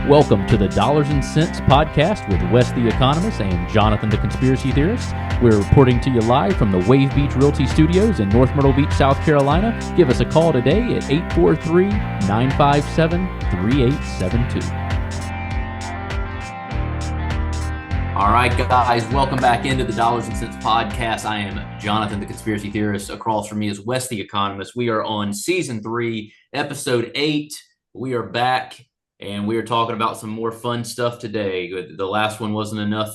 Welcome to the Dollars and Cents podcast with Wes the Economist and Jonathan the Conspiracy Theorist. We're reporting to you live from the Wave Beach Realty Studios in North Myrtle Beach, South Carolina. Give us a call today at 843-957-3872. All right, guys, welcome back into the Dollars and Cents podcast. I am Jonathan the Conspiracy Theorist. Across from me is Wes the Economist. We are on season 3, episode 8. We are back. And we are talking about some more fun stuff today. The last one wasn't enough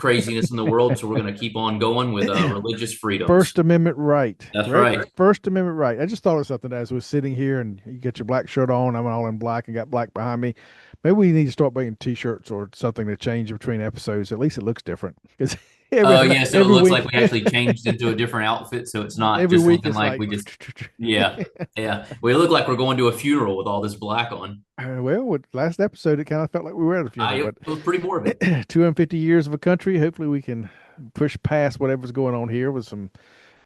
craziness in the world, so we're going to keep on going with religious freedom. First Amendment right. That's right. First Amendment right. I just thought of something as I was sitting here, and you get your black shirt on. I'm all in black and got black behind me. Maybe we need to start making T-shirts or something to change between episodes. At least it looks different. So it looks like we actually changed into a different outfit, so it's not just looking like we just yeah. We look like we're going to a funeral with all this black on. Well, with last episode, it kind of felt like we were at a funeral. It was pretty morbid. 250 years of a country. Hopefully, we can push past whatever's going on here with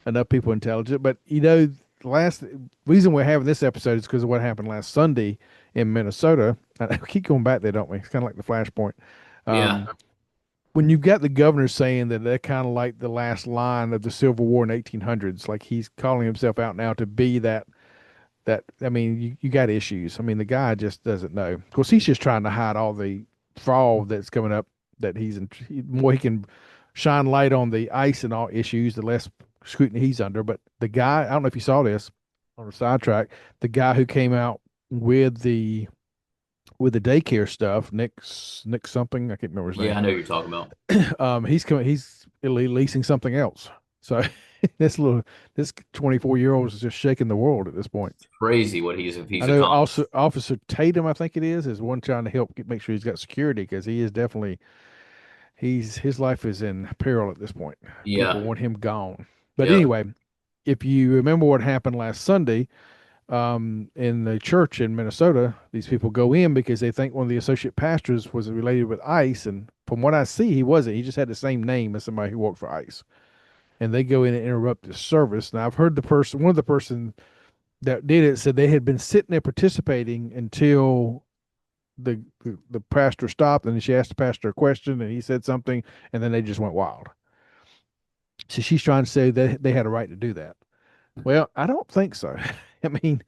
enough people intelligent. But the last reason we're having this episode is because of what happened last Sunday in Minnesota. We keep going back there, don't we? It's kind of like the flashpoint. Yeah. When you've got the governor saying that they're kind of like the last line of the Civil War in 1800s, like he's calling himself out now to be that. I mean, you got issues. I mean, the guy just doesn't know. Of course, he's just trying to hide all the fraud that's coming up. That the more he can shine light on the ICE and all issues, the less scrutiny he's under. But the guy, I don't know if you saw this on a sidetrack, the guy who came out with the daycare stuff, Nick something, I can't remember his name. Yeah, I know who you're talking about. He's releasing something else. So this 24-year-old is just shaking the world at this point. It's crazy what he's I know also Officer Tatum, I think it is one trying to help make sure he's got security, because he is definitely his life is in peril at this point. Yeah. People want him gone. But anyway, if you remember what happened last Sunday, in the church in Minnesota, these people go in because they think one of the associate pastors was related with ICE, and from what I see, he wasn't. He just had the same name as somebody who worked for ICE. And they go in and interrupt the service. Now, I've heard one of the person that did it said they had been sitting there participating until the pastor stopped, and she asked the pastor a question, and he said something, and then they just went wild. So she's trying to say that they had a right to do that. Well, I don't think so. I mean,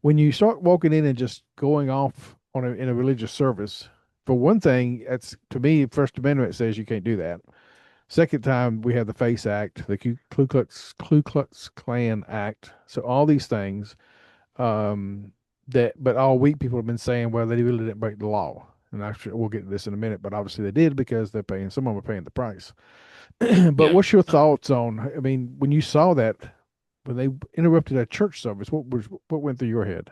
when you start walking in and just going off in a religious service, for one thing, that's, to me, First Amendment says you can't do that. Second time, we have the FACE Act, the Ku Klux Klan Act. So all these things, but all week people have been saying, well, they really didn't break the law. And actually, we'll get to this in a minute, but obviously they did, because some of them are paying the price. But what's your thoughts on, I mean, when you saw that, when they interrupted a church service, what went through your head?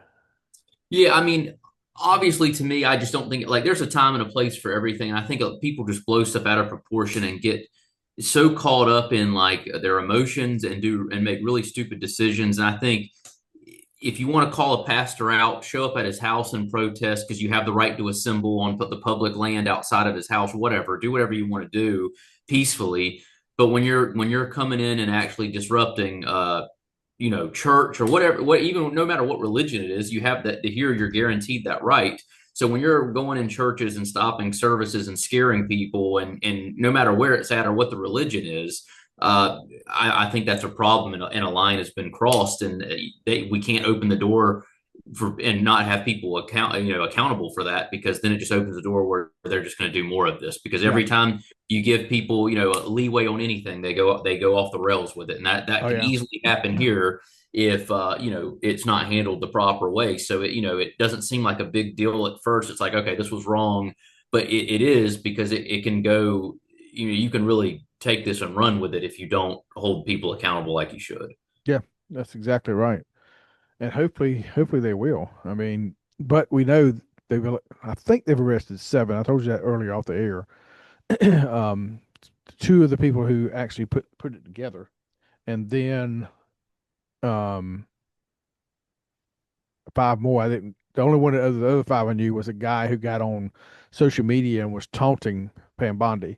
Yeah, I mean, obviously, to me, I just don't think there's a time and a place for everything. And I think people just blow stuff out of proportion and get so caught up in their emotions and make really stupid decisions. And I think if you want to call a pastor out, show up at his house and protest, because you have the right to assemble on the public land outside of his house, whatever. Do whatever you want to do peacefully. But when you're coming in and actually disrupting, church or whatever, even no matter what religion it is, you have that here. You're guaranteed that right. So when you're going in churches and stopping services and scaring people, and no matter where it's at or what the religion is, I think that's a problem, and a line has been crossed, and we can't open the door and not have people accountable for that, because then it just opens the door where they're just going to do more of this. Because every time you give people leeway on anything, they go off the rails with it, and that can easily happen here if it's not handled the proper way. So it doesn't seem like a big deal at first. It's like, okay, this was wrong, but it is, because it can go. You can really take this and run with it if you don't hold people accountable like you should. Yeah, that's exactly right. And hopefully they will. I mean, but we know I think they've arrested 7. I told you that earlier off the air. 2 of the people who actually put it together, and then 5 more. I didn't. The only one of the other 5 I knew was a guy who got on social media and was taunting Pam Bondi.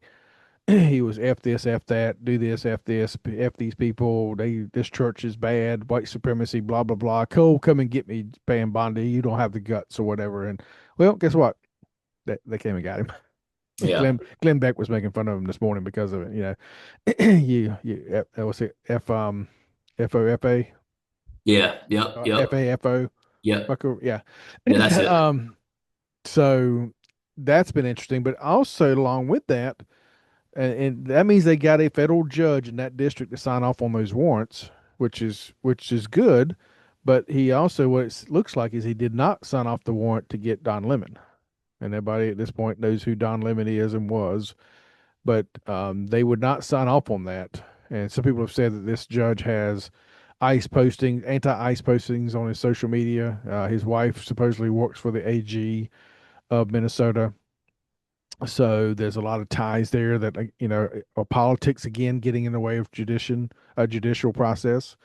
He was F this, F that, do this, F this, F these people. This church is bad, white supremacy, blah, blah, blah. Come and get me, Pam Bondi. You don't have the guts or whatever. And well, guess what? that they came and got him. Yeah. Glenn Beck was making fun of him this morning because of it. What's it? FOFA, Yeah. Yep. Yep. FAFO, Yep. fucker. Yeah. Yeah. That's it. So that's been interesting, but also along with that, and that means they got a federal judge in that district to sign off on those warrants, which is good. But he also, what it looks like, is he did not sign off the warrant to get Don Lemon, and everybody at this point knows who Don Lemon is and was. But they would not sign off on that. And some people have said that this judge has anti-ICE postings on his social media. His wife supposedly works for the AG of Minnesota. So there's a lot of ties there that politics again getting in the way of judicial process,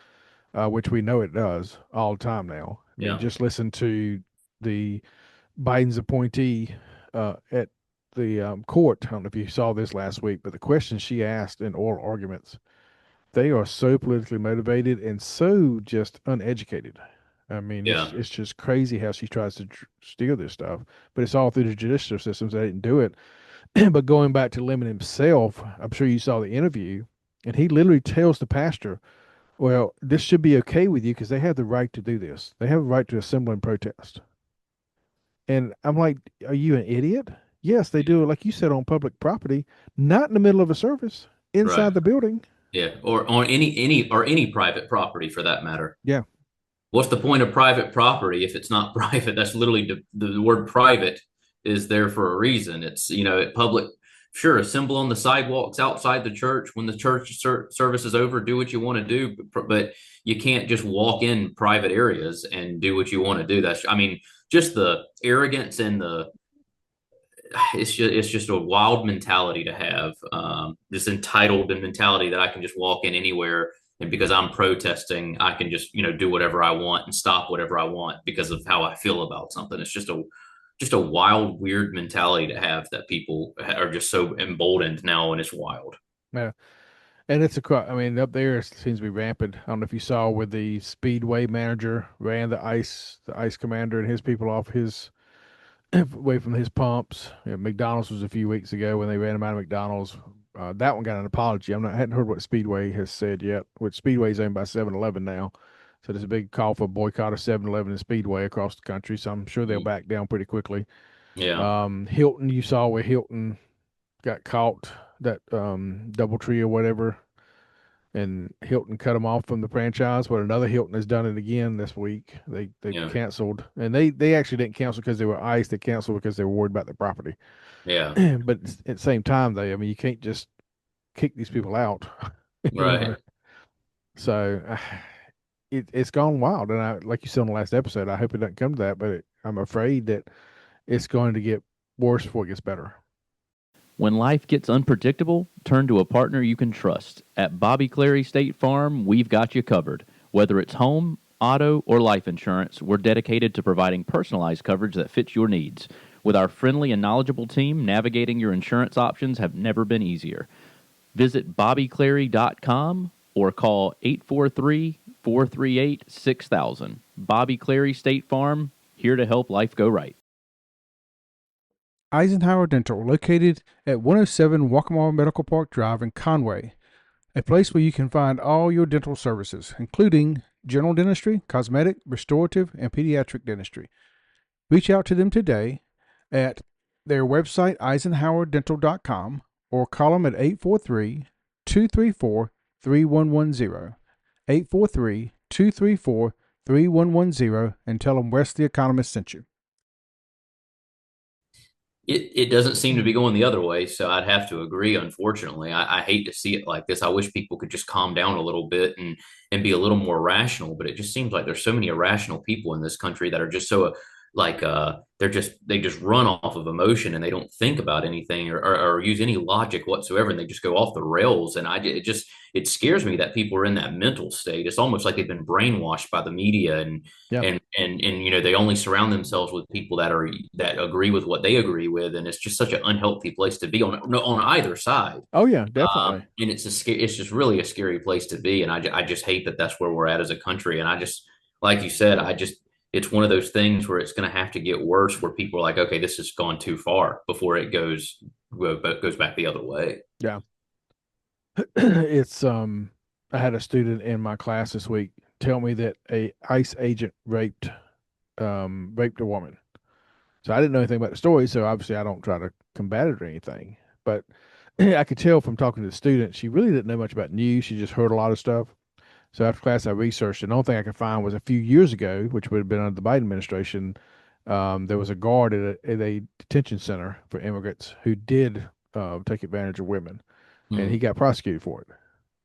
which we know it does all the time now. I mean, Yeah. just listen to the Biden's appointee at the court. I don't know if you saw this last week, but the questions she asked in oral arguments, they are so politically motivated and so just uneducated. I mean, it's Yeah. it's just crazy how she tries to steal this stuff, but it's all through the judicial systems. They didn't do it. But going back to Lemon himself, I'm sure you saw the interview, and he literally tells the pastor, "Well, this should be okay with you because they have the right to do this. They have a right to assemble and protest." And I'm like, "Are you an idiot?" Yes, they do it like you said on public property, not in the middle of a service, Right. inside the building. Yeah. Or on any private property for that matter. Yeah, What's the point of private property if it's not private? That's literally the word private is there for a reason. It's, public, sure, assemble on the sidewalks outside the church when the church service is over, do what you want to do, but you can't just walk in private areas and do what you want to do. I mean, just the arrogance and it's just a wild mentality to have, this entitled mentality that I can just walk in anywhere, and because I'm protesting I can just do whatever I want and stop whatever I want because of how I feel about something. It's just a wild, weird mentality to have that people are just so emboldened now, and it's wild. yeah. And I mean, up there it seems to be rampant. I don't know if you saw where the Speedway manager ran the ice commander and his people off his away from his pumps. McDonald's was a few weeks ago when they ran him out of McDonald's. That one got an apology. I hadn't heard what Speedway has said yet. Which Speedway is owned by 7-Eleven now, so there's a big call for a boycott of 7-Eleven and Speedway across the country. So I'm sure they'll back down pretty quickly. Yeah. Hilton, you saw where Hilton got caught, that DoubleTree or whatever, and Hilton cut them off from the franchise. But another Hilton has done it again this week. They Yeah. canceled, and they actually didn't cancel because they were ICE. They canceled because they were worried about their property. Yeah. But at the same time, though, I mean, you can't just kick these people out, you Right. know. So it's gone wild, and like you said on the last episode, I hope it doesn't come to that. But I'm afraid that it's going to get worse before it gets better. When life gets unpredictable, turn to a partner you can trust. At Bobby Clary State Farm, we've got you covered. Whether it's home, auto, or life insurance, we're dedicated to providing personalized coverage that fits your needs. With our friendly and knowledgeable team, navigating your insurance options have never been easier. Visit bobbyclary.com or call 843-438-6000. Bobby Clary State Farm, here to help life go right. Eisenhower Dental, located at 107 Waccamaw Medical Park Drive in Conway, a place where you can find all your dental services, including general dentistry, cosmetic, restorative, and pediatric dentistry. Reach out to them today at their website, eisenhowerdental.com, or call them at 843-234-3110, 843-234-3110, and tell them Wes the Economist sent you. It doesn't seem to be going the other way, so I'd have to agree. Unfortunately, I hate to see it like this. I wish people could just calm down a little bit and be a little more rational. But it just seems like there's so many irrational people in this country that are just so like they just run off of emotion, and they don't think about anything or use any logic whatsoever, and they just go off the rails. And it scares me that people are in that mental state. It's almost like they've been brainwashed by the media, and Yep. they only surround themselves with people that agree with what they agree with, and it's just such an unhealthy place to be on either side. Oh yeah, definitely. And it's just really a scary place to be, and I just hate that that's where we're at as a country. And I just, like you said, I just it's one of those things where it's going to have to get worse, where people are like, okay, this has gone too far before it goes back the other way. Yeah. It's I had a student in my class this week tell me that a ICE agent raped a woman. So I didn't know anything about the story, so obviously I don't try to combat it or anything. But I could tell from talking to the student, she really didn't know much about news. She just heard a lot of stuff. So after class, I researched, and the only thing I could find was a few years ago, which would have been under the Biden administration, there was a guard at a detention center for immigrants who did take advantage of women, and he Mm, got prosecuted for it.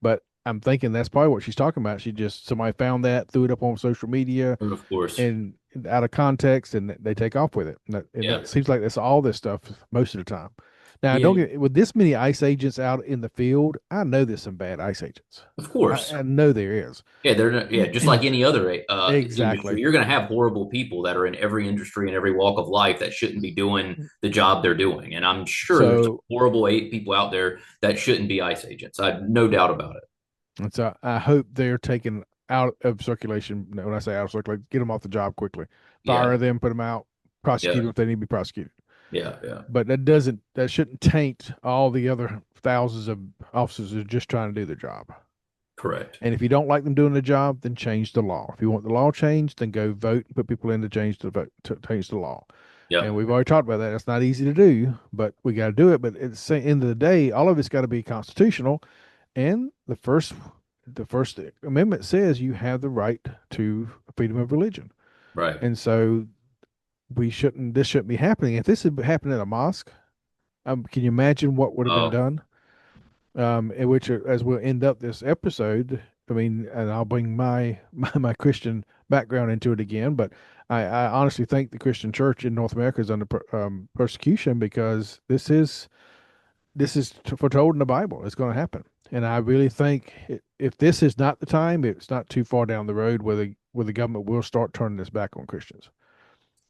But I'm thinking that's probably what she's talking about. She just somebody found that, threw it up on social media, of course. and out of context, and they take off with it. And that Yeah. seems like that's all this stuff most of the time. Now, don't Yeah. get with this many ICE agents out in the field. I know there's some bad ICE agents. Of I, course. I know there is. Yeah, they're not, yeah, just like any other industry, Exactly. you're going to have horrible people that are in every industry and every walk of life that shouldn't be doing the job they're doing. And I'm sure there's So, horrible people out there that shouldn't be ICE agents. I have no doubt about it. I hope they're taken out of circulation. When I say out of circulation, get them off the job quickly, Yeah, fire them, put them out, prosecute yeah, them if they need to be prosecuted. yeah, yeah. But that shouldn't taint all the other thousands of officers who are just trying to do their job. Correct. And if you don't like them doing the job, then change the law. If you want the law changed, then go vote and put people in to change the vote to change the law. Yeah, And we've already talked about that. It's not easy to do, but we got to do it. But at the end of the day, all of it's got to be constitutional. And the First Amendment says you have the right to freedom of religion. right. And so this shouldn't be happening. If this had happened at a mosque, can you imagine what would have been Oh, done? In which, as we'll end up this episode, I mean, and I'll bring my Christian background into it again, but I honestly think the Christian church in North America is under persecution because this is foretold in the Bible. It's going to happen, and I really think if this is not the time, it's not too far down the road where the government will start turning this back on Christians.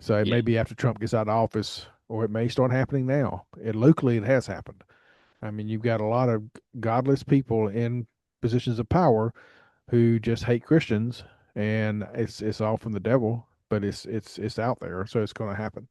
So it yeah, may be after Trump gets out of office, or it may start happening now. Locally, it has happened. I mean, you've got a lot of godless people in positions of power who just hate Christians, and it's all from the devil, but it's out there, so it's going to happen.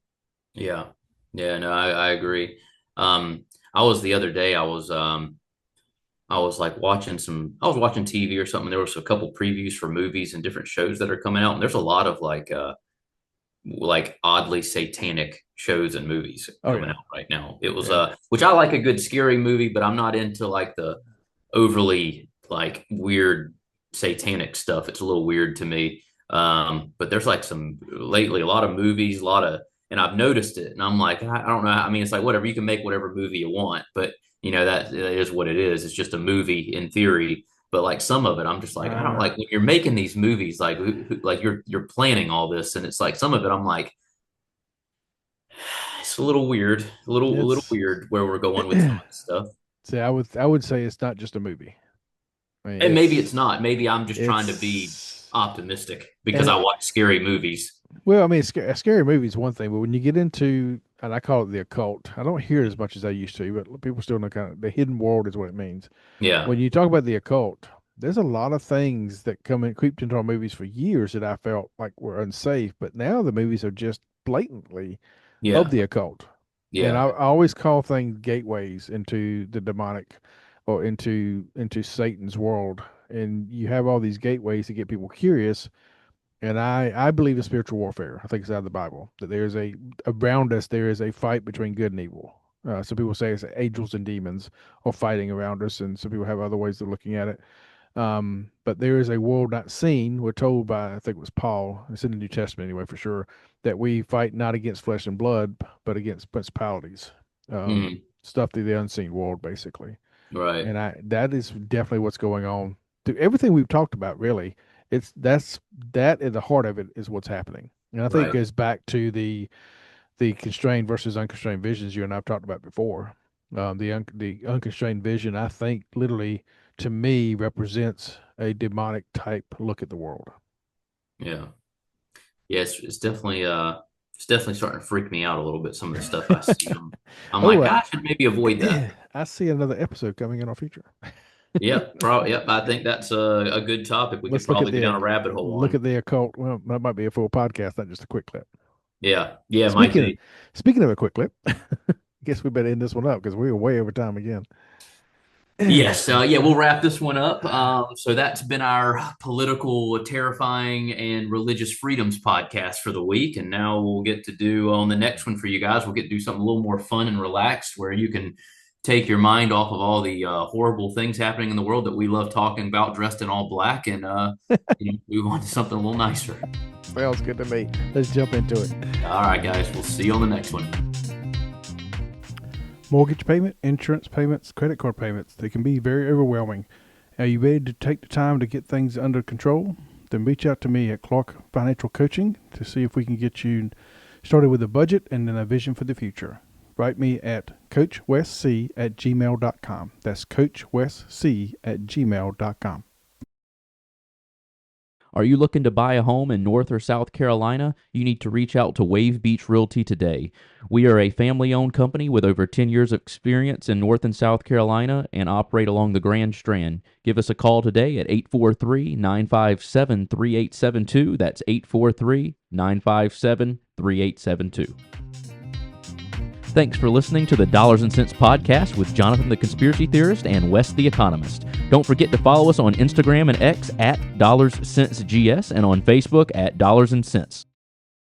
yeah, yeah. No, I agree. I was the other day. I was like watching I was watching TV or something. There was a couple previews for movies and different shows that are coming out, and there's a lot of like oddly satanic shows and movies Oh coming yeah, out right now. It was yeah, which I like a good scary movie, but I'm not into like the overly like weird satanic stuff. It's a little weird to me. But there's like some lately a lot of movies, a lot of and I've noticed it and I'm like, I don't know. I mean, it's like whatever, you can make whatever movie you want, but that is what it is. It's just a movie in theory. But like some of it, I'm just like, I don't uh, like when you're making these movies, like like you're planning all this, and it's like some of it, I'm like, it's a little weird, a little it's. weird where we're going with some of this stuff. See, I would say it's not just a movie. I mean, And maybe it's not. Maybe I'm just trying to be it's optimistic because and I watch scary movies. well, I mean, a scary movie is one thing, but when you get into, and I call it the occult, I don't hear it as much as I used to, but people still know kind of the hidden world is what it means. Yeah, When you talk about the occult, there's a lot of things that creeped into our movies for years that I felt like were unsafe, but now the movies are just blatantly of yeah, the occult. And yeah, I always call things gateways into the demonic or into Satan's world. And you have all these gateways to get people curious. And I believe in spiritual warfare. I think it's out of the Bible that there's around us there is a fight between good and evil. Some people say it's angels and demons are fighting around us, and some people have other ways of looking at it. But there is a world not seen. We're told by, I think it was Paul, it's in the New Testament anyway, for sure, that we fight not against flesh and blood, but against principalities, stuff through the unseen world, basically. right, And that is definitely what's going on. Through everything we've talked about, really, that at the heart of it is what's happening. And I think it right. goes back to the constrained versus unconstrained visions you and I've talked about before. The unconstrained vision, I think, literally to me represents a demonic type look at the world. Yeah, yeah. It's definitely starting to freak me out a little bit. Some of the stuff I see. I'm Oh, like, I should maybe avoid that. I see another episode coming in our future. Yep, probably. Yep, I think that's a good topic. We could Let's look at probably go the down a rabbit hole look on. at the occult. Well, that might be a full podcast, not just a quick clip. Yeah, yeah, it might Speaking be. speaking of a quick clip, I guess we better end this one up because we were way over time again. Yes, yeah, we'll wrap this one up. So that's been our political, terrifying, and religious freedoms podcast for the week. And now we'll get to do on the next one for you guys. We'll get to do something a little more fun and relaxed where you can take your mind off of all the horrible things happening in the world that we love talking about, dressed in all black, and move on to something a little nicer. Sounds good to me. Let's jump into it. All right, guys, we'll see you on the next one. Mortgage payment, insurance payments, credit card payments, they can be very overwhelming. Are you ready to take the time to get things under control? Then reach out to me at Clark Financial Coaching to see if we can get you started with a budget and then a vision for the future. Write me at coachwesc@gmail.com. That's coachwesc@gmail.com. Are you looking to buy a home in North or South Carolina? You need to reach out to Wave Beach Realty today. We are a family-owned company with over 10 years of experience in North and South Carolina and operate along the Grand Strand. Give us a call today at 843-957-3872. That's 843-957-3872. Thanks for listening to the Dollars and Cents Podcast with Jonathan the Conspiracy Theorist and Wes the Economist. Don't forget to follow us on Instagram and X at DollarsCentsGS and on Facebook at Dollars and Cents.